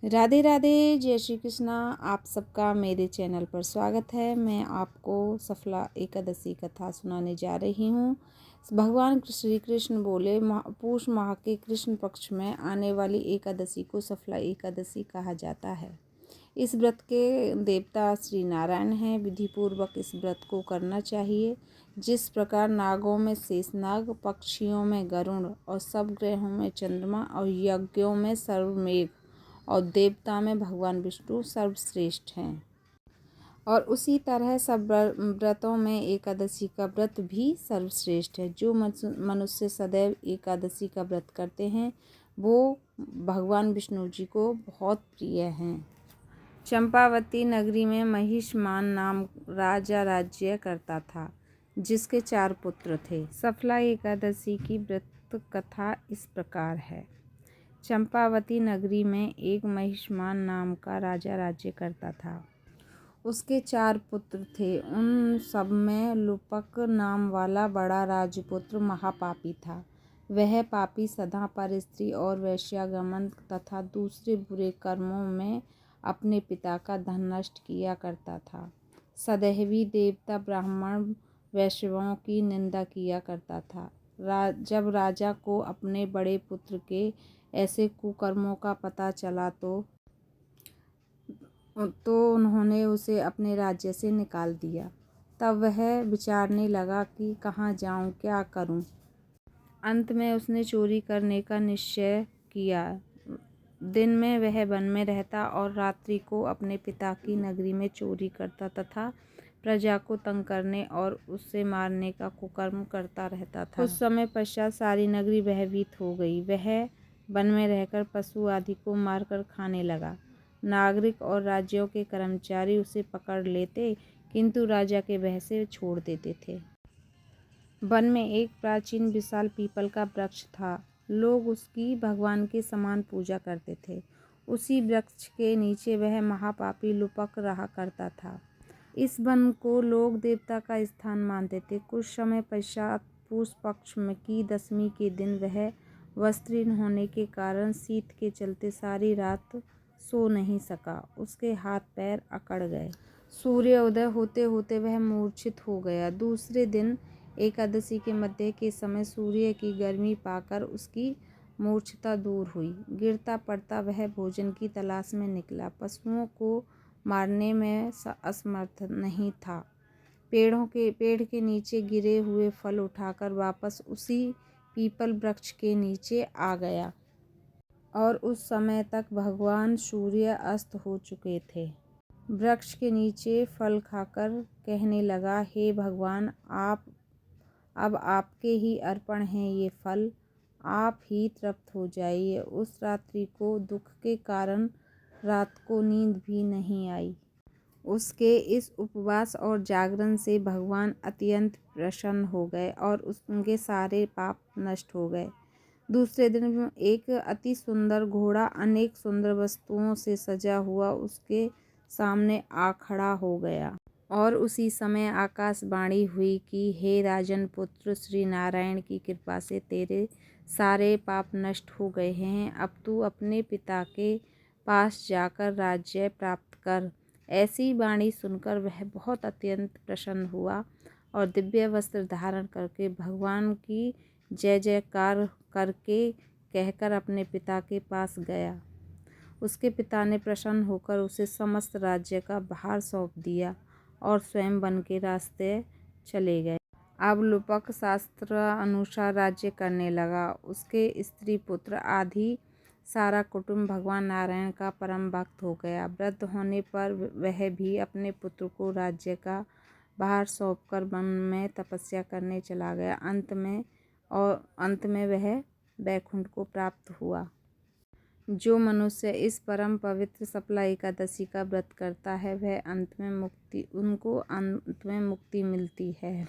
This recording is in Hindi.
राधे राधे, जय श्री कृष्णा। आप सबका मेरे चैनल पर स्वागत है। मैं आपको सफला एकादशी कथा सुनाने जा रही हूँ। भगवान श्री कृष्ण बोले, पूष माह के कृष्ण पक्ष में आने वाली एकादशी को सफला एकादशी कहा जाता है। इस व्रत के देवता श्री नारायण हैं। विधिपूर्वक इस व्रत को करना चाहिए। जिस प्रकार नागों में शेषनाग, पक्षियों में गरुड़ और सब ग्रहों में चंद्रमा और यज्ञों में सर्वमेघ और देवता में भगवान विष्णु सर्वश्रेष्ठ हैं, और उसी तरह सब व्रतों में एकादशी का व्रत भी सर्वश्रेष्ठ है। जो मनुष्य सदैव एकादशी का व्रत करते हैं वो भगवान विष्णु जी को बहुत प्रिय हैं। चंपावती नगरी में महिषमान नाम राजा राज्य करता था, जिसके 4 पुत्र थे। सफला एकादशी की व्रत कथा इस प्रकार है। चंपावती नगरी में एक महिषमान नाम का राजा राज्य करता था। उसके 4 पुत्र थे। उन सब में लुपक नाम वाला बड़ा राजपुत्र महापापी था। वह पापी सदा पर स्त्री और वेश्यागमन तथा दूसरे बुरे कर्मों में अपने पिता का धन नष्ट किया करता था। सदैवी देवता, ब्राह्मण, वैश्यों की निंदा किया करता था। जब राजा को अपने बड़े पुत्र के ऐसे कुकर्मों का पता चला तो उन्होंने उसे अपने राज्य से निकाल दिया। तब वह विचारने लगा कि कहाँ जाऊँ, क्या करूँ। अंत में उसने चोरी करने का निश्चय किया। दिन में वह वन में रहता और रात्रि को अपने पिता की नगरी में चोरी करता तथा प्रजा को तंग करने और उससे मारने का कुकर्म करता रहता था। कुछ समय पश्चात सारी नगरी भयभीत हो गई। वह वन में रहकर पशु आदि को मारकर खाने लगा। नागरिक और राज्यों के कर्मचारी उसे पकड़ लेते, किंतु राजा के भय से छोड़ देते थे। वन में एक प्राचीन विशाल पीपल का वृक्ष था। लोग उसकी भगवान के समान पूजा करते थे। उसी वृक्ष के नीचे वह महापापी लुपक रहा करता था। इस वन को लोग देवता का स्थान मानते थे। कुछ समय पश्चात पूष पक्ष की दशमी के दिन वह वस्त्रहीन होने के कारण शीत के चलते सारी रात सो नहीं सका। उसके हाथ पैर अकड़ गए। सूर्योदय होते होते वह मूर्छित हो गया। दूसरे दिन एकादशी के मध्य के समय सूर्य की गर्मी पाकर उसकी मूर्छता दूर हुई। गिरता पड़ता वह भोजन की तलाश में निकला। पशुओं को मारने में असमर्थ नहीं था। पेड़ के नीचे गिरे हुए फल उठाकर वापस उसी पीपल वृक्ष के नीचे आ गया, और उस समय तक भगवान सूर्य अस्त हो चुके थे। वृक्ष के नीचे फल खाकर कहने लगा, हे भगवान, अब आपके ही अर्पण हैं ये फल, आप ही तृप्त हो जाइए। उस रात्रि को दुख के कारण रात को नींद भी नहीं आई। उसके इस उपवास और जागरण से भगवान अत्यंत प्रसन्न हो गए और उनके सारे पाप नष्ट हो गए। दूसरे दिन एक अति सुंदर घोड़ा अनेक सुंदर वस्तुओं से सजा हुआ उसके सामने आ खड़ा हो गया, और उसी समय आकाशवाणी हुई कि हे राजन पुत्र, श्री नारायण की कृपा से तेरे सारे पाप नष्ट हो गए हैं। अब तू अपने पिता के पास जाकर राज्य प्राप्त कर। ऐसी वाणी सुनकर वह बहुत अत्यंत प्रसन्न हुआ और दिव्य वस्त्र धारण करके भगवान की जय जयकार करके कहकर अपने पिता के पास गया। उसके पिता ने प्रसन्न होकर उसे समस्त राज्य का भार सौंप दिया और स्वयं वन के रास्ते चले गए। अब लुपक शास्त्र अनुसार राज्य करने लगा। उसके स्त्री पुत्र आदि सारा कुटुंब भगवान नारायण का परम भक्त हो गया। वृद्ध होने पर वह भी अपने पुत्र को राज्य का भार सौंपकर वन में तपस्या करने चला गया। अंत में वह वैकुंठ को प्राप्त हुआ। जो मनुष्य इस परम पवित्र सफला एकादशी का व्रत करता है उनको अंत में मुक्ति मिलती है।